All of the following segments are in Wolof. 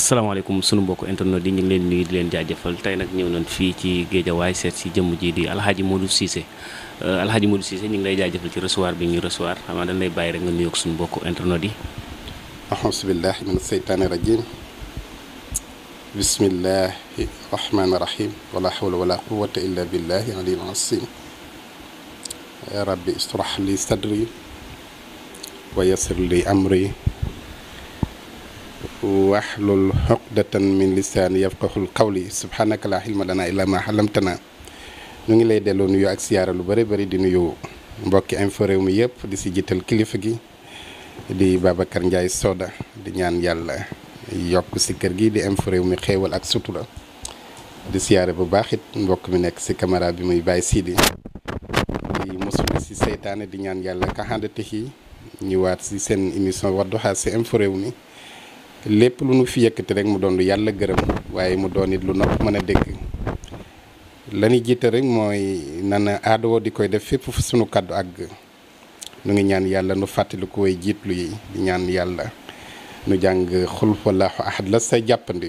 asalaamaaleykum sunu mbokku internet yi ñu ngi leen nuyu di leen jaajëfal tey nag ñëw nañ fii ci Géejawaay seet si jëmm ji di Alhaji Modou Cissé Alhaji Modou Cissé ñu ngi lay jaajëfal ci recevoir bi ñu recevoir xam naa dañ lay bàyyi rek nga nuyoog suñu mbokku internet yi. ahousubillahi min seytaani rajim bismillahi rahmaani rahim wala hawla wala quwata illa billahi aliyil asim ya rabbi ishrah li sadri wa yassir li amri wahlul uqdatan min lisaani yafqahul qawli subhanaka la ilma lana illa ma allamtana ñu ngi lay delloo nuyu ak siyaara lu bëri bëri di nuyu mbokki info réew mi yëpp di si jiital kilifa gi di Babacar Ndiaye Soda di ñaan yàlla yokk si kër gi di info réew mi xéewal ak sutura di siyaare bu baax it mbokk mi nekk si caméra bi muy Baye Sidi di mosul si seytaane di ñaan yàlla kaxandatixi ñëwaat si seen émission Wadduha si info réew mi lépp lu nu fi yëkkati rek mu doon lu yàlla gërëm waaye mu doon it lu nopp mën a dégg la ñuy jiite rek mooy nana aadoo di koy def fépp fu sunu kàddu àgg nu ngi ñaan yàlla nu fàttali ko way jiitlu yi di ñaan yàlla nu jàng xul wallahu ahad la sa jàppandi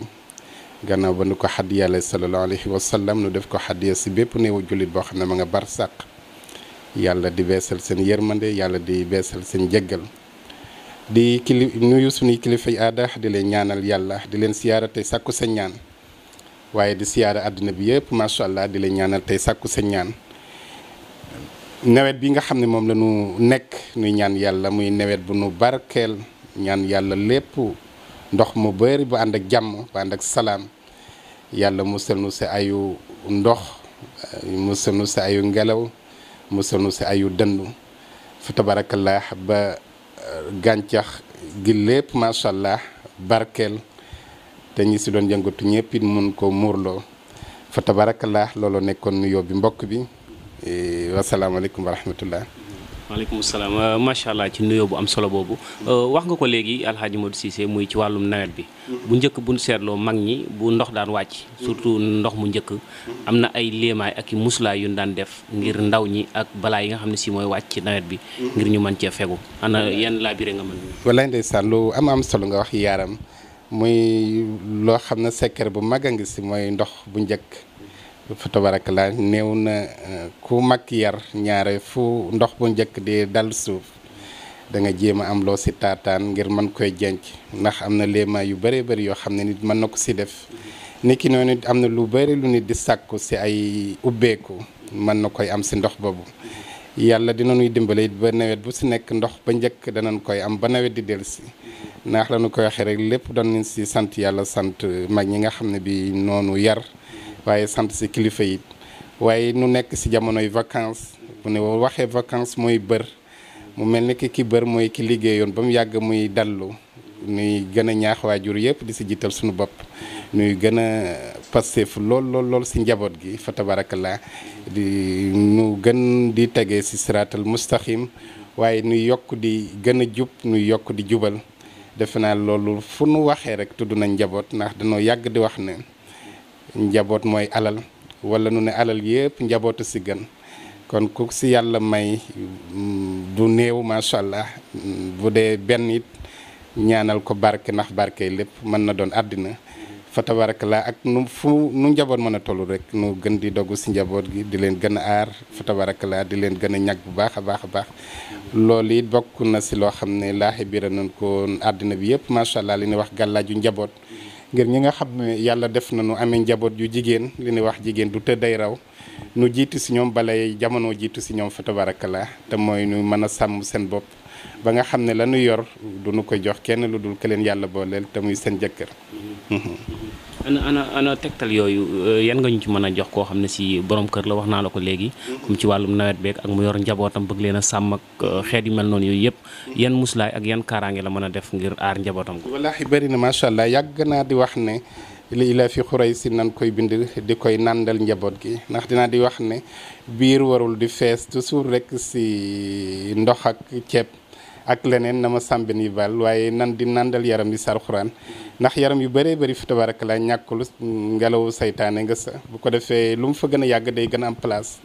gannaaw ba nu ko xadd yàlla sallallahu alayhi wa sallam nu def ko xaddiya si bépp néewu jullit boo xam ne ma nga bar sàq yàlla di beesal seen yërmande yàlla di beesal seen jéggal di nuyu suñuy kilifay aada di leen ñaanal yàlla di leen siyaara tey sàkku sa ñaan waaye di siyaara àdduna bi yëpp macha allah di leen ñaanal tey sàkku sa ñaan nawet bi nga xam ne moom la ñu nekk nuy ñaan yàlla muy nawet bu nu barkeel ñaan yàlla lépp ndox mu bëri bu ànd ak jàmm bu ànd ak salaam yàlla musal nu si ayu ndox musal nu si ayu ngelaw musal nu si ayu dëndu fa tabarakallah ba gàncax gi lépp macha allah barkeel te ñi si doon yëngatu ñëpp it mun ko muurloo fa tabarakallah loolu nekkoon nuyoo bi mbokk bi wasalaamaaleykum wa rahmatullah. waaleykum salaam macha allah ci nuyoo bu am solo boobu wax nga ko léegi Alhaji Modou Cissé muy ci wàllum nawet bi bu njëkk bu ñu seetloo mag ñi bu ndox daan wàcc surtout ndox mu njëkk am na ay léemaay ak i muslaay yu ñu daan def ngir ndaw ñi ak balaa yi nga xam ne si mooy wàcc ci nawet bi ngir ñu mën cee fegu ana yan laabire nga mën. walaay ndeysaan lu am solo nga wax yaaram muy loo xam ne secret bu mag a ngi si mooy ndox bu njëkk. fa tabarakallah néew na ku mag yar ñaare fu ndox bu njëkk di dal suuf da nga jéem a am loo si taataan ngir mën koy jenc ndax am na léema yu bëree bëri yoo xam ne nit mën na ko si def niki noonu it am na lu bëri lu nit di sàkku si ay ubbeeku mën na koy am si ndox boobu yàlla dina nuy dimbale it ba nawet bu si nekk ndox ba njëkk danañ koy am ba nawet di dellusi ndax la nu koy waxee rek lépp doon nañ si sant yàlla sant mag ñi nga xam ne bi noonu yar waaye sant si kilifa yi waaye nu nekk si jamonoy vacances bu ne waxee vacances mooy bër mu mel ni ki bër mooy ki liggéeyoon ba mu yàgg muy dallu nuy gën a ñaax waajur yëpp di si jiital suñu bopp nuy gën a passeef lool si njaboot gi fa tabarakallah di nu gën di tegee si siraatal mustaqim waaye nuy yokk di gën a jub nuy yokk di jubal defe naa loolu fu nu waxee rek tudd nañ njaboot ndax dañoo yàgg di wax ne njaboot mooy alal wala nu ne alal yëpp njabootu si gën kon ku si yàlla may du néew macha allah bu dee benn it ñaanal ko barke ndax barke lépp mën na doon àddina fa tabarakallah ak nu njaboot mën a toll rek nu gën di dogg si njaboot gi di leen gën a aar fa tabarakallah di leen gën a ñag bu baax a baax a baax loolu it bokk na si loo xam ne laaxe bira nañ ko àddina bi yëpp macha allah li ñuy wax gàllaaju njaboot ngir ñi nga xam ne yàlla def na nu amee njaboot yu jigéen li ñuy wax jigéen du tëdday raw nu jiitu si ñoom balay jamono jiitu si ñoom fa tabarakallah te mooy nu mën a sàmm seen bopp ba nga xam ne la nu yor du nu ko jox kenn lu dul ke leen yàlla booleel te muy seen jëkkër. ana tegtal yooyu yan nga ñu ci mën a jox koo xam ne si borom kër la wax naa la ko léegi comme ci wàllum nawet beeg ak mu yor njabootam bëgg leen a sàmm ak xeet yu mel noonu yooyu yëpp yan muslaay ak yan kaaraange la mën a def ngir aar njabootam ko. wallaahi bëri na macha allah yàgg naa di wax ne li ila fi xuray si nan koy bind di koy nàndal njaboot gi ndax dinaa di wax ne biir warul di fees toujours rek si ndox ak ceeb. ak leneen na ma sàmbin yi bal waaye nan di nàndal yaram yi sar xuraan ndax yaram yu bëree bëri fi tabarakallah ñàkkul ngelawu saytaane nga sa bu ko defee lu mu fa gën a yàgg day gën a am place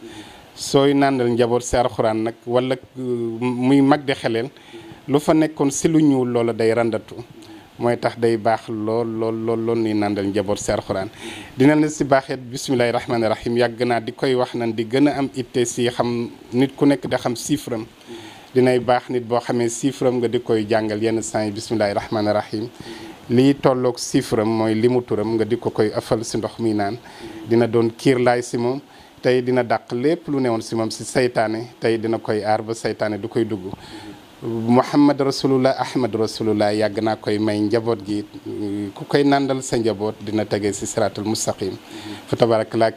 sooy nàndal njaboot sar xuraan nag wala muy mag di xeleel lu fa nekkoon si lu ñuul loola day randatu mooy tax day baax lool lool lool lool nuy nàndal njaboot si alxuraan dina la si baaxeet bisimilahi rahmaani rahim yàgg naa di koy wax nan di gën a am itte si xam nit ku nekk da xam chiffre am dinay baax nit boo xamee chiffre am nga di koy jàngal yenn saa yi bisimilahi rahmaani rahim lii tolloog chiffre am mooy limu turam nga di ko koy ëffal si ndox mi naan dina doon kiir laay si moom tey dina dàq lépp lu newoon si moom si saytaane tey dina koy aar ba saytaane du koy dugg Muhammad rasulullah Ahmad rasulullah yàgg naa koy may njaboot gi ku koy nàndal sa njaboot dina tege si siraatal mustaqim fa tabarakallah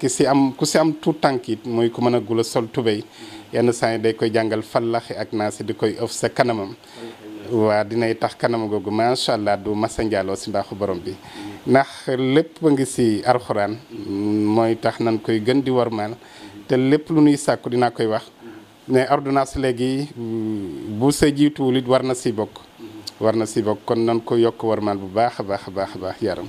ku si am tout tànk it mooy ku mën a gula sol tubéy yenn saa yi day koy jàngal fallaxi ak naasi di koy ëf sa kanamam waa dinay tax kanam googu macha allah du masa njaaloo si mbaaxu borom bi ndax lépp a ngi si alxuraan mooy tax nan koy gën di warmaal te lépp lu nuy sàkku dinaa koy wax mais ordonnance léegi bu sa jiituwul it war na si bokk kon nan ko yokk warmaal bu baax a baax a baax a baax yaram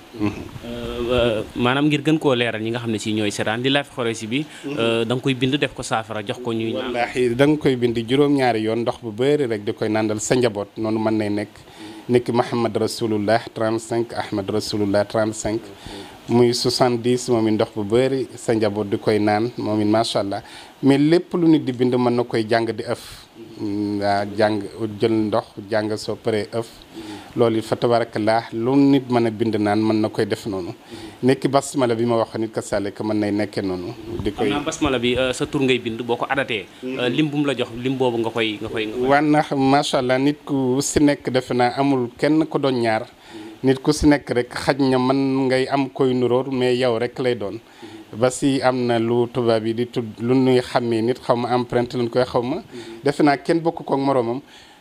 maanaam ngir gën koo leeral ñi nga xam ne si ñooy seetaan di Lafi Khoureychi bi da nga koy bind def ko saafara jox ko ñuy naan wallaahi da nga koy bind juróom-ñaari yoon ndox bu bëri rek di koy nàndal sa njaboot noonu mën nay nekk nekk Muhammad rasulullah 35 Ahmad rasulullah 35 muy 70 moom it ndox bu bëri sa njaboot di koy naan moom it macha allah mais lépp lu nit di bind mën na koy jàng di ëf waa jàng jël ndox jàng soo paree ëf loolu it fa tabarakallah lu nit mën a bind naan mën na koy def noonu nekk basmala bi ma wax nit ka sàllek mën nay nekkee noonu di koy basmala bi sa tur ngay bind boo ko adatee lim bu mu la jox lim boobu nga koy waa ndax macha allah nit ku si nekk defe naa amul kenn ko doon ñaar nit ku si nekk rek xaj na man ngay am koy nuróor mais yow rek lay doon ba si am na lu tubaab yi di tudd lu nuy xàmmee nit xaw ma empreinte lañ koy xaw ma defe naa kenn bokk kook moroomam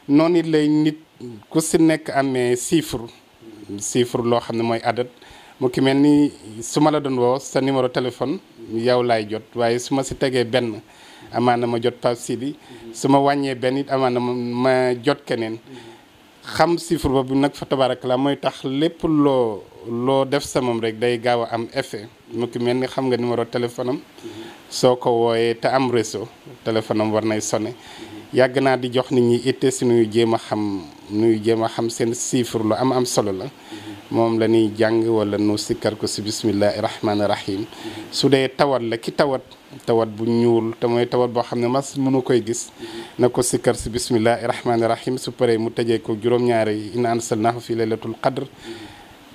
noonu it lay nit ku si nekk amee chiffre loo xam ne mooy adat mu ki mel ni su ma la doon woo sa numéro téléphone yow laay jot waaye su ma si tegee benn amaana ma jot Pape Sidi su ma wàññee benn it amaana ma jot keneen xam chiffre boobu nag fa tabarakallah mooy tax lépp loo def sa moom rek day gaaw a am effet mu ki mel ni xam nga numéro téléphone am soo ko wooyee te am réseau téléphone am war nay sonné yàgg naa di jox nit ñi itte si nuy jéem a xam seen chiffre lu am solo la moom la ñuy jàng wala nu sikkar ko si bismillahi rahmaani rahim su dee tawat la ki tawat bu ñuul te mooy tawat boo xam ne mas mënu koy gis na ko sikkar si bismillahi rahmaani rahim su paree mu tëjee ko juróom-ñaari inna ansalnahu fi laylatul qadr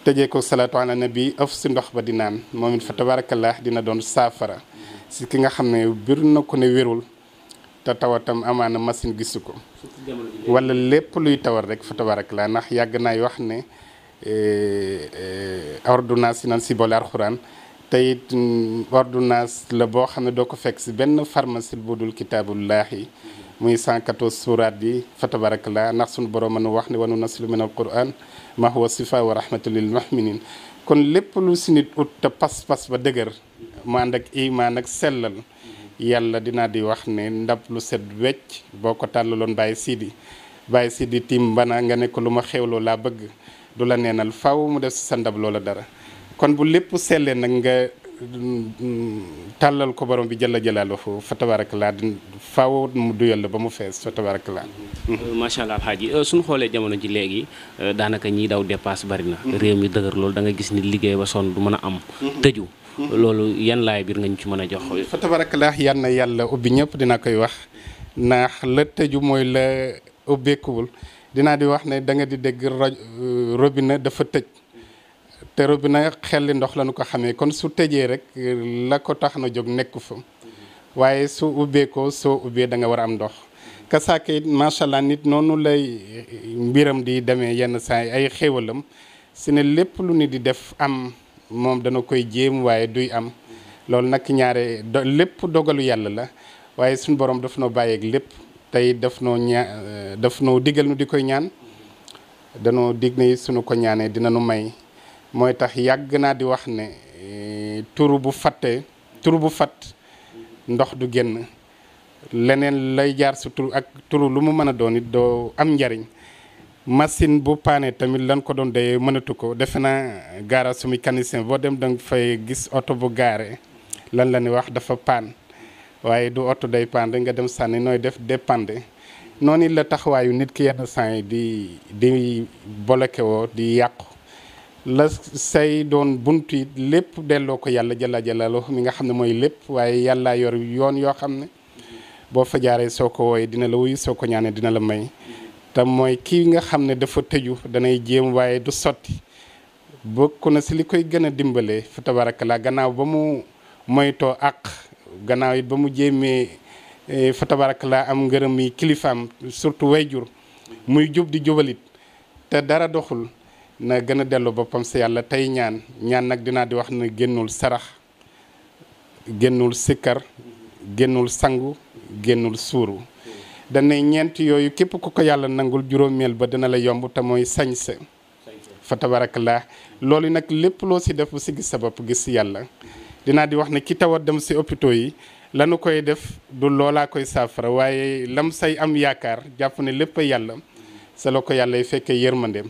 tëjee ko salaatu ala nabi ëf si ndox ba di naan moom it fa tabarakallah dina doon saafara si ki nga xam ne bir na ko ne wérul te tawatam amaana machine gisu ko wala lépp luy tawat rek fa tabarakallah ndax yàgg naay wax ne ordonnance yi nan si boole alxuraan te it ordonnance la boo xam ne doo ko fekk si benn pharmacie bu dul kitaabullahi muy 114 suuraat yi fa tabarakallah ndax suñu borom mën wax ne wanu nasilu min alquran ma huwa sifa wa rahmatu lil mu'minin kon lépp lu si nit ut te pas-pas ba dëgër mu ànd ak imaan ak sellal yàlla dinaa di wax ne ndab lu set wecc boo ko tàllaloon bàyyi siidi tim bana nga ne ko lu ma xewloo laa bëgg du la neenal faw mu def si sa ndab loola dara kon bu lépp sellee nag nga tàllal ko borom bi jalla jalaaluhu fa tabarakallah faaw mu duyal la ba mu fees fa tabarakallah macha allah alxaaji suñu xoolee jamono ji léegi daanaka ñiy daw dépasse bari na réew mi dëgër loolu da nga gis ni liggéey ba sonn du mën a am tëju loolu yan laay biir nga ñu ci mën a jox fa tabarakallah yan na yàlla ubbi ñëpp dina koy wax ndax la tëju mooy la ubbeekuwul dinaa di wax ne da nga di dégg robinet dafa tëj te robinet xelli ndox la ñu ko xamee kon su tëjee rek la ko tax na jóg nekku fa waaye su ubbeekoo soo ubbee da nga war a am ndox kasaaka it macha allah nit noonu lay mbiram di demee yenn saa yi ay xéwalam si ne lépp lu nit di def am moom dana koy jéem waaye duy am loolu nag ñaare lépp dogalu yàlla la waaye suñu borom daf noo bàyyeeg lépp tey daf noo digal nu di koy ñaan danoo dig ne suñu ko ñaanee dina nu may mooy tax yàgg naa di wax ne turu bu fat ndox du génn leneen lay jaar su tur ak turu lu mu mën a doon it doo am njariñ machine bu paane tamit lan ko doon dee mënatu ko defe naa gaara su mécanicien boo dem danga fay gis oto bu gaare lan la ni wax dafa paan waaye du oto day paan rek nga dem sànni nooy def dépendre noonu la taxawaayu nit ki yenn saa yi di bloqué woo di yàqu la say doon bunt yi lépp delloo ko yàlla jalla jalaaluhu mi nga xam ne mooy lépp waaye yàllaa yor yoon yoo xam ne boo fa jaaree soo ko wooyee dina la wuyu soo ko ñaanee dina la may te mooy kii nga xam ne dafa tëju danay jéem waaye du sotti bokk na si li koy gën a dimbalee fa tabarakallah gannaaw ba mu moytoo àq gannaaw it ba mu jéemee fa tabarakallah am ngërëm yi kilifaam surtout wayjur muy jub di jubalit te dara doxul na gën a dellu boppam si yàlla tey ñaan nag dinaa di wax ne génnul sarax génnul sikkar génnul sangu génnul suuru dana ñeent yooyu képp ku ko yàlla nangul juróomeel ba dina la yomb te mooy sañse fa tabarakallah loolu nag lépp loo si def bu si gis sa bopp gis si yàlla dinaa di wax ne ki tawat dem si hôpitaux yi lanu koy def du loolaa koy saafara waaye lam say am yaakaar jàpp ne lépp a yàlla sa la ko yàlla y fekkee yërmandeem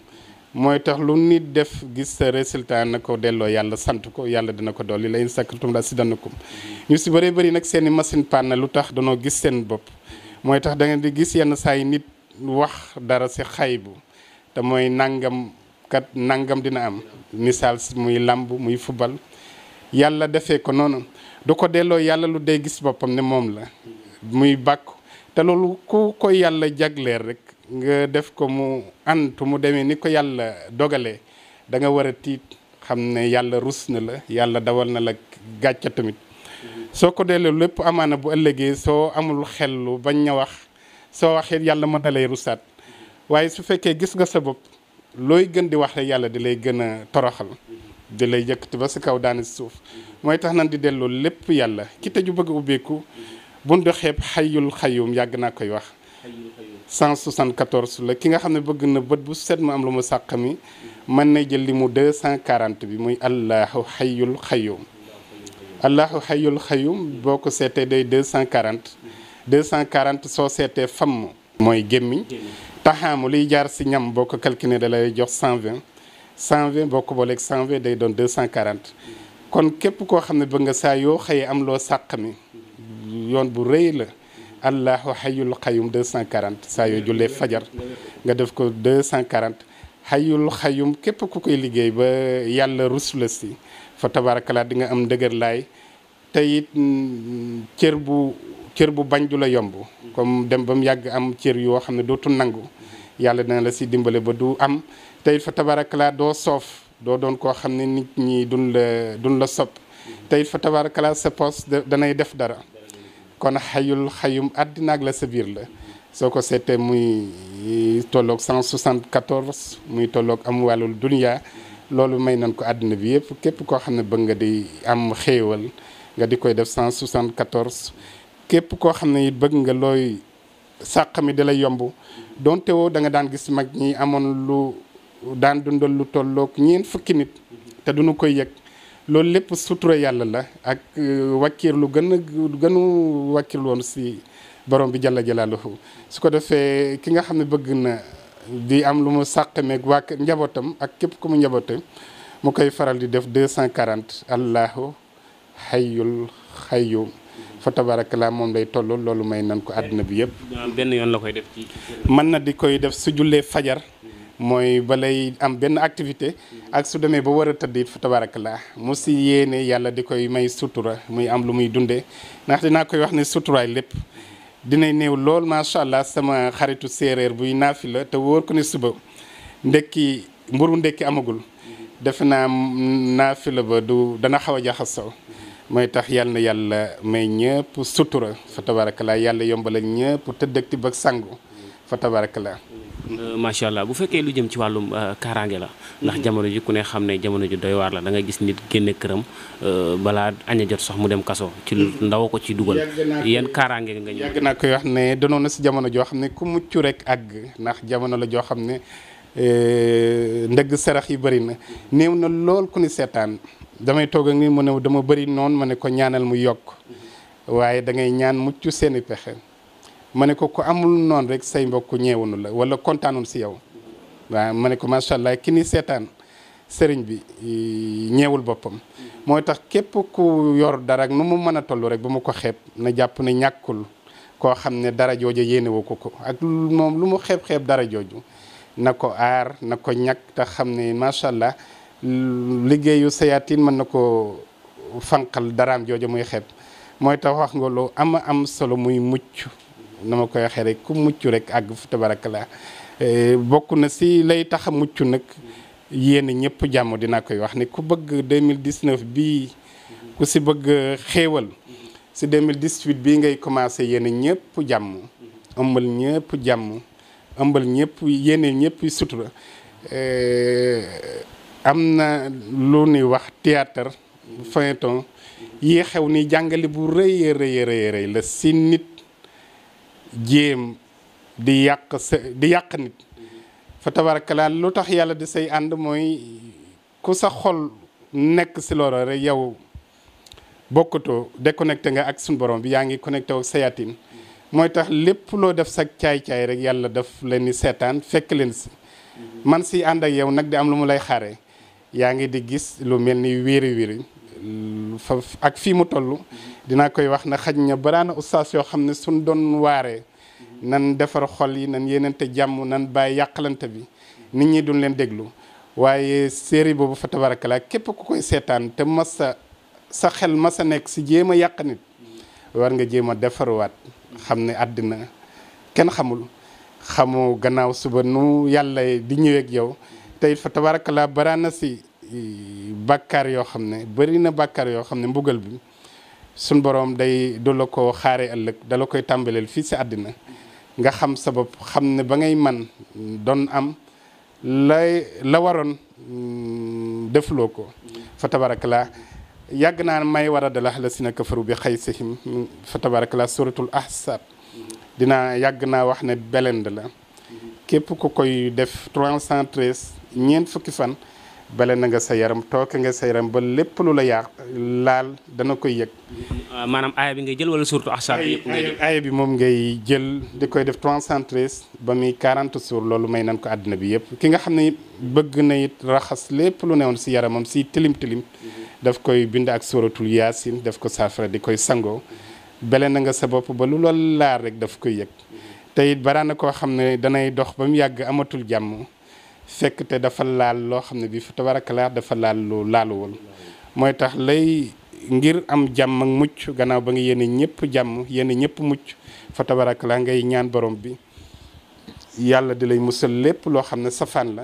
mooy tax lu nit def gis sa résultat na ko delloo yàlla sant ko yàlla dina ko dolli la in sakartum la azidannakum ñu si bëree bëri nag seeni machine panne lu tax danoo gis seen bopp mooy tax da ngeen di gis yenn saa yi nit wax dara si xaybu te mooy nangam kat nangam dina am misaal muy làmb muy fubal yàlla defee ko noonu du ko delloo yàlla lu day gis boppam ne moom la muy bàkku te loolu ku ko yàlla jagleer rek nga def ko mu antu mu demee ni ko yàlla dogalee da nga war a tiit xam ne yàlla rus na la yàlla dawal na la gàcca tamit soo ko delloo lépp amaana bu ëllëgee soo amul xellu bañ ña wax soo waxee yàlla mën na lay rusaat waaye su fekkee gis nga sa bopp looy gën di wax rek yàlla di lay gën a toroxal di lay yëkkati ba si kaw daani suuf mooy tax nan di delloo lépp yàlla ki tëju bëgg ubbeeku bundu xeeb xayyul xayyum yàgg naa koy wax 174 la ki nga xam ne bëgg na bët bu set mu am lu mu sàq mi mën na jël li mu 240 bi muy allahu xayyul xayyum allahu xayyul xayyum boo ko seetee day 240 soo seetee famm mooy gémmiñ taxaamu liy jaar si ñam boo ko calculé da lay jox 120 boo ko booleeg 120 day doon 240 kon képp koo xam ne bëgg nga saa yoo xëyee am loo sàq mi yoon bu rëy la allahu xayyul xayyum 240 saa yoo jullee fajar nga def ko 240 xayyul xayyum képp ku koy liggéey ba yàlla rus la si fa tabarakallah di nga am ndëgër laay te it cër bu bañ du la yomb comme dem ba mu yàgg am cër yoo xam ne dootu nangu yàlla dina la si dimbale ba du am te it fa tabarakallah doo soof doo doon koo xam ne nit ñi duñ la sopp te it fa tabarakallah sa poos danay def dara kon xayul xayum àddinaag la sa biir la soo ko seetee muy tolloog 174 muy tolloog am wàllul dunya loolu may nañ ko àddina bi yëpp képp koo xam ne bëgg nga di am xéewal nga di koy def 174 képp koo xam ne it bëgg nga looy sàq mi da lay yomb donte woo da nga daan gis mag ñi amoon lu daan dundal lu tolloog ñeent fukki nit te duñu koy yëg loolu lépp sutura yàlla la ak wàkkiir lu gënu wàkkiir woon si borom bi jalla jalaaluhu su ko defee ki nga xam ne bëgg na di am lu mu sàqameeg waa njabootam ak képp ku mu njaboote mu koy faral di def 240 allahu xayyul xayyum fa tabarakallah moom lay toll loolu may nan ko àddina bi yëpp. benn yoon la koy def ci. mën na di koy def su jullee fajar. mooy balay am benn activité ak su demee ba war a tëdd it fa tabarakallah mu si yéene yàlla di koy may sutura muy am lu muy dundee ndax dinaa koy wax ne suturaay lépp dinay néew lool macha allah sama xaritu séeréer buy naafi la te wóor ko ne suba mburu ndekki amagul defe naa naafi la ba dana xaw a jaxasoo mooy tax yàlla na yàlla may ñëpp sutura fa tabarakallah yàlla yombalal ñëpp tëdd ak tibb ak sangu fa tabarakallah macha allah bu fekkee lu jëm ci wàllum kaaraange la ndax jamono ji ku ne xam ne jamono ji doy waar la da nga gis nit génne këram balaa aña jot sax mu dem kaso ci ndaw ko ci dugal yan kaaraange nga ñëw. yàgg naa koy wax ne danoon na si jamono joo xam ne ku mucc rek àgg ndax jamono la joo xam ne ndëgg sarax yi bëri na néew na lool ku ni seetaan damay toog ak ni mu ne dama bëri noonu ma ne ko ñaanal mu yokk waaye da ngay ñaan mucc seeni pexe ma ne ko ku amul noonu rek say mbokk ñeewunu la wala kontaanul si yow waaw ma ne ko macha allah ki ni seetaan sëriñ bi ñeewul boppam mooy tax képp ku yor dara ak nu mu mën a toll rek ba mu ko xeeb na jàpp ne ñàkkul koo xam ne dara jooju yéenewu ko ak moom lu mu xeeb dara jooju na ko aar na ko ñàkk te xam ne macha allah liggéeyu sayaatin mën na ko fanqal daraam jooju muy xeeb mooy tax wax nga lu am solo muy mucc na ma koy waxee rek ku mucc rek àgg fa tabarakallah bokk na si lay tax a mucc nag yéen ñëpp jàmm dinaa koy wax ne ku bëgg 2019 bii ku si bëgg xéewal si 2018 bii ngay commencé yéen ñëpp jàmm ëmbal ñëpp jàmm ëmbal ñëpp yéene ñëpp sutura am na lu ñuy wax théâtre feuilleton yi xew ni jàngale bu rëy la si nit jéem di yàq nit fa tabarakallah lu tax yàlla di say ànd mooy ku sa xol nekk si loolu rek yow bokkatoo déconnecté nga ak suñu borom bi yaa ngi connecté ak sayaatin mooy tax lépp loo def sa caay-caay rek yàlla daf leen ni seetaan fekk leen si man si ànd ak yow nag di am lu mu lay xaare yaa ngi di gis lu mel ni wéeri fa ak fii mu toll dinaa koy wax na xaj na baraana ustaas yoo xam ne suñ doon waaree nan defar xol yi nan yéenante jàmm nan bàyyi yàqalante bi nit ñi duñ leen déglu waaye série boobu fa tabarakallah képp ku koy seetaan te sa xel masa nekk si jéem a yàq nit war nga jéem a defaruwaat xam ne àddina kenn xamoo gannaaw suba nu yàlla di ñëweeg yow te it fa tabarakallah baraana si bàkkaar yoo xam ne bëri na bàkkaar yoo xam ne mbugal bi suñ borom du la ko xaare ëllëg dala koy tàmbaleel fii si àddina nga xam sa bopp xam ne ba ngay man doon am la waroon defloo ko fa tabarakallah yàgg naa may war a dalax la si na kafaru bi xaysihim fa tabarakallah suratul ahzab dinaa yàgg naa wax ne belend la képp ku koy def 313 ñeent fukki fan bale na nga sa yaram tooke nga sa yaram ba lépp lu la yàq laal dana koy yëg. maanaam aaya bi ngay jël wala surtout ahzab yëpp ngay jël aaya bi moom ngay jël di koy def 313 ba muy 40 jours loolu may nan ko àddina bi yëpp ki nga xam ne bëgg na it raxas lépp lu newoon si yaramam si tilim daf koy bind ak suratul yaasin daf ko saafara di koy sangoo bale na nga sa bopp ba lu la laal rek daf koy yëg te it baraana koo xam ne danay dox ba mu yàgg amatul jàmm fekk te dafa laal loo xam ne bi fa tabarakallah dafa laal lu laaluwul mooy tax lay ngir am jàmm ak mucc gannaaw ba nga yéene ñëpp jàmm yéene ñëpp mucc fa tabarakallah ngay ñaan borom bi yàlla di lay musal lépp loo xam ne safaan la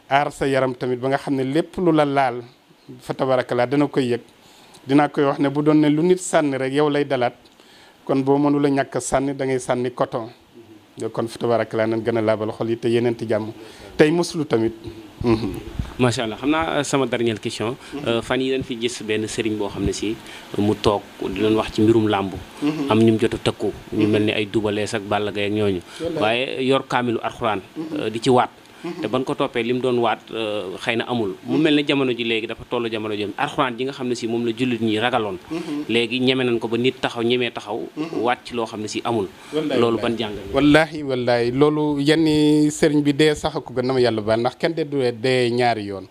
aar sa yaram tamit ba nga xam ne lépp lu la laal fa tabarakallah dana koy yëg dinaa koy wax ne bu doon ne lu nit sànni rek yow lay dalaat kon boo mënula ñàkk a sànni da ngay sànni coton kon fa tabarakallah nan gën a laabal xol yi te yeneenti jàmm tey muslu tamit. macha allah xam naa sama dernière question. fan yi dañ fi gis benn sëriñ boo xam ne si mu toog di leen wax ci mbirum làmb. am ñu mu jot a tëkku. ñu mel ni ay dubalees ak Balla Gaye ak ñooñu. waaye yor kaamilu alxuraan di ci waat. te ban ko toppee li mu doon waat xëy na amul mu mel ne jamono ji léegi dafa toll jamono ji alxuraan ji nga xam ne si moom la jullit ñi ragaloon léegi ñeme nañ ko ba nit taxaw ñemee taxaw waat ci loo xam ne si amul loolu ban jàngal wallahi loolu yenni sëriñ bi dee sax ko gën na ma yàlla baal ndax kenn de du dee ñaari yoon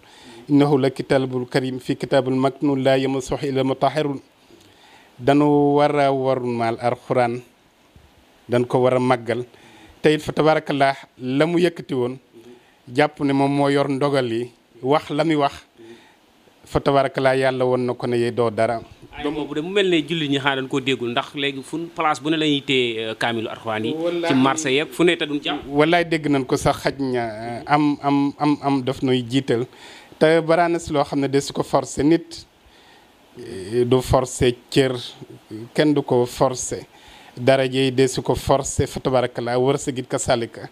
innahu la kitaabul karim fi kitaabul maknun laa yamassuhu illa mutahharun dañu war a warmaal alxuraan dañ ko war a màggal te it fa tabarakallah la mu yëkkati woon jàpp ne moom moo yor ndogal yi wax la muy wax fa tabarakallah yàlla woon na ko ne doo dara. ay boobu de mu mel ne jullit ñi xanaa dañ koo déggul ndax léegi fu place bu ne la ñuy téye kaamilu alxuraan yi ci marché yeeg fu ne te duñ ci am. wallaay dégg nañ ko sax xaj na am daf nuy jiital te baraana si loo xam ne de su ko forcé nit du forcé cër kenn du ko forcé daraje yi de su ko forcé fa tabarakallah wërsëg it ka salika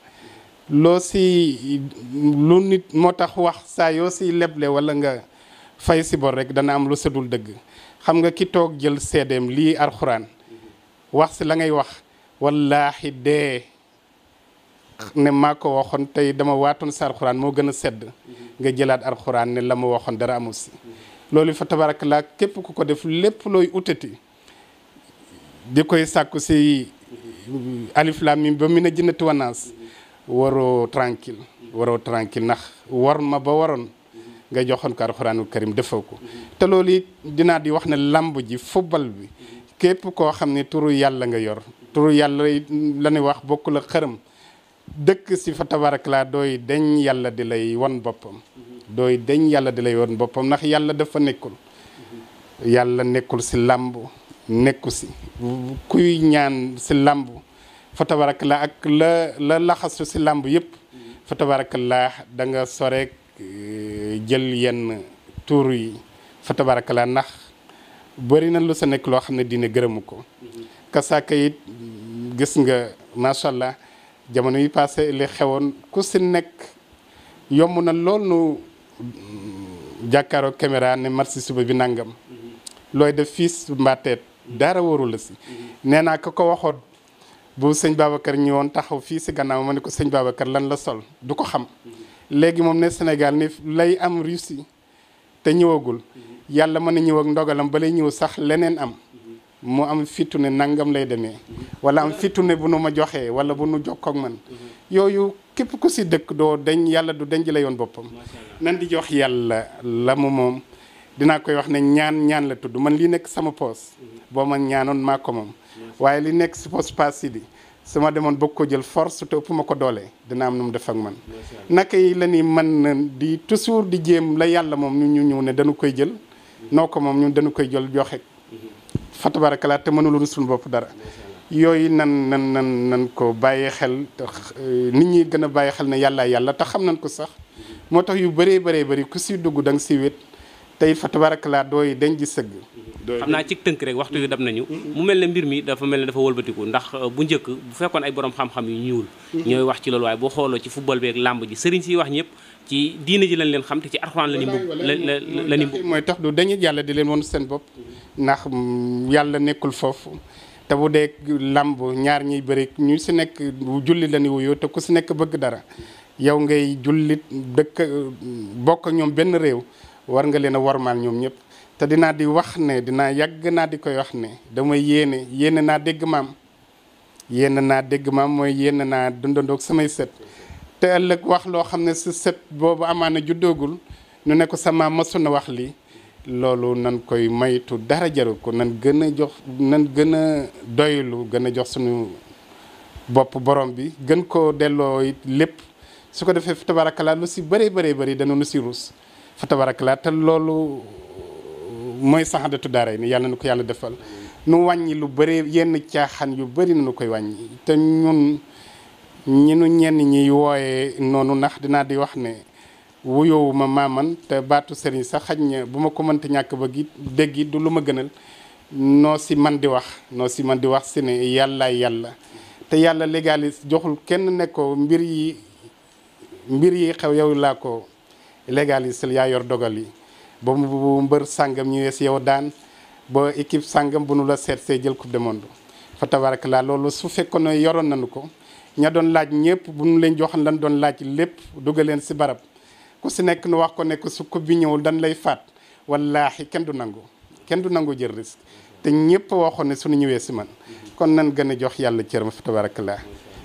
loo si lu nit moo tax wax saa yoo si leble wala nga fay si bor rek dana am lu sedul dëgg xam nga ki toog jël seedeem lii alxuraan wax si la ngay wax wallaahi dee ne maa ko waxoon tey dama waatoon sa alxuraan moo gën a sedd nga jëlaat alxuraan ne la ma waxoon dara amu si loolu fa tabarakallah képp ku ko def lépp looy utati di koy sàkku si alif lam mim ba mu ne jënnati wanaas waroo tranquille ndax war ma ba waroon nga joxoon ko alxuraanul karim defoo ko te loolu it dinaa di wax ne lamb ji football bi képp koo xam ne turu yàlla nga yor turu yàlla la ñuy wax bokkul ak xërëm dëkk si fa tabarakallah dooy dañ yàlla di lay wan boppam dooy dañ yàlla di lay woon boppam ndax yàlla dafa nekkul yàlla nekkul si làmb nekku si kuy ñaan si làmb fa tabarakallah ak la laxasu si làmb yëpp fa tabarakallah da nga soreek jël yenn tuur yi fa tabarakallah ndax bëri na lu sa nekk loo xam ne dina gërëmu ko kasaaka it gis nga macha allah jamono yi passé li xewoon ku si nekk yomb na lool nu jàkkaaroo caméra ne marsi suba bi nangam looy def fii mbaateet dara warul la si nee naa ko waxoon bu sëñ Babacar ñëwoon taxaw fii si gannaaw ma ne ko sëñ Babacar lan la sol du ko xam léegi moom ne Sénégal ni lay am Russie te ñëwagul yàlla mën a ñëw ak ndogalam ba lay ñëw sax leneen am mu am fitu ne nangam lay demee wala am fitu ne bu nu ma joxee wala bu nu jokkoo ak man yooyu képp ku si dëkk doo dañ yàlla du denc la yoon boppam nan di jox yàlla la mu moom dinaa koy wax ne ñaan la tudd man li nekk sama poos boo ma ñaanoon maa ko moom waaye li nekk si poos paas si di su ma demoon bëgg ko jël force te ëpp ma ko doole dina am nu mu def ak man naka yi la ni man di toujours di jéem la yàlla moom ñu ñëw ne dañu koy jël noo ko moom ñun dañu koy jël joxe fa tabarakallah te mënulu suñu bopp dara yooyu nan ko bàyyi xel te nit ñi gën a bàyyi xel ne yàlla te xam nañ ko sax moo tax yu bëree bëri ku si dugg da nga si wét tey fa tabarakallah dooy dañ di sëgg xam naa ci tënk rek waxtu yu dab nañu mu mel ne mbir mi dafa mel ne dafa wëlbatiku ndax bu njëkk bu fekkoon ay borom xam-xam yu ñuul ñooy wax ci loolu waaye boo xooloo ci football beeg làmb ji sëriñ si wax ñëpp ci diine ji lañ leen xam te ci alxuraan la ni mbub mooy tax du dañu yàlla di leen woon seen bopp ndax yàlla nekkul foofu te bu dee làmb ñaar ñiy bëri ñu si nekk julli la ni wuyoo te ku si nekk bëgg dara yow ngay jullit dëkk bokk ñoom benn réew war nga leen a warmaal ñoom ñëpp te dinaa di wax ne dinaa yàgg naa di koy wax ne damay yéene naa dégg maam mooy yéene naa dundandoog samay sët te ëllëg wax loo xam ne si sët boobu amaana juddoogul ñu ne ko sa maam masu na wax lii loolu nan koy maytu dara jaru ko nan gën a doylu gën a jox suñu bopp borom bi gën ko delloo it lépp su ko defee fa tabarakalaa lu si bëri dana nu si ruus fa tabarakalaa te loolu mooy saxadatu daara yi ni yàlla na ko yàlla defal nu wàññi lu bëri yenn caaxaan yu bëri na nu koy wàññi te ñun ñi nu ñenn ñi wooye noonu ndax dinaa di wax ne wuyoowu ma maaman te baatu sëriñ sax xaj na bu ma ko mënta ñàkk ba gi dégg du lu ma gënal noo si man di wax si ne yàllaay yàlla te yàlla légalise joxul kenn ne ko mbir yi xew yow laa ko légalise yaa yor dogal yi ba mu mbër sàngam ñëwee si yow daan ba équipe sàngam bu nu la seet see jël coupe du monde fa tabarakallah loolu su fekkoon ne yoroon nañu ko ña doon laaj ñëpp bu nu leen joxoon lan doon laaj lépp dugal leen si barab ku si nekk nu wax ko nekk su coupe bi ñëwul dañ lay faat wallaahi kenn du nangu jël risque te ñëpp waxoon ne suñu ñëwee si man kon nan gën a jox yàlla cëram fa tabarakallah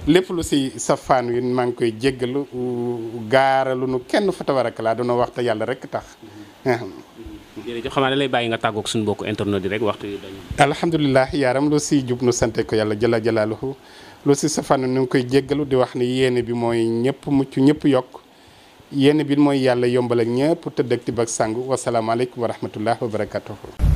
lépp lu si safaan wi maa ngi koy jéggalu gaaralu nu kenn fa tabarakallah duna wax te yàlla rek tax jërëjëf xam naa da lay bàyyi nga tàggoog suñu bokk internet yi rek waxtu yi dañu alhamdulilah yaaram lu si jub nu sante ko yàlla jalla jalaaluhu lu si safaan nu ngi koy jéggalu di wax ni yéene bi mooy ñëpp mucc ñëpp yokk yéene bi mooy yàlla yombal ak ñëpp tëdd ak tibb ak sangu wasalaamaaleykum wa rahmatullah wa barakatuhu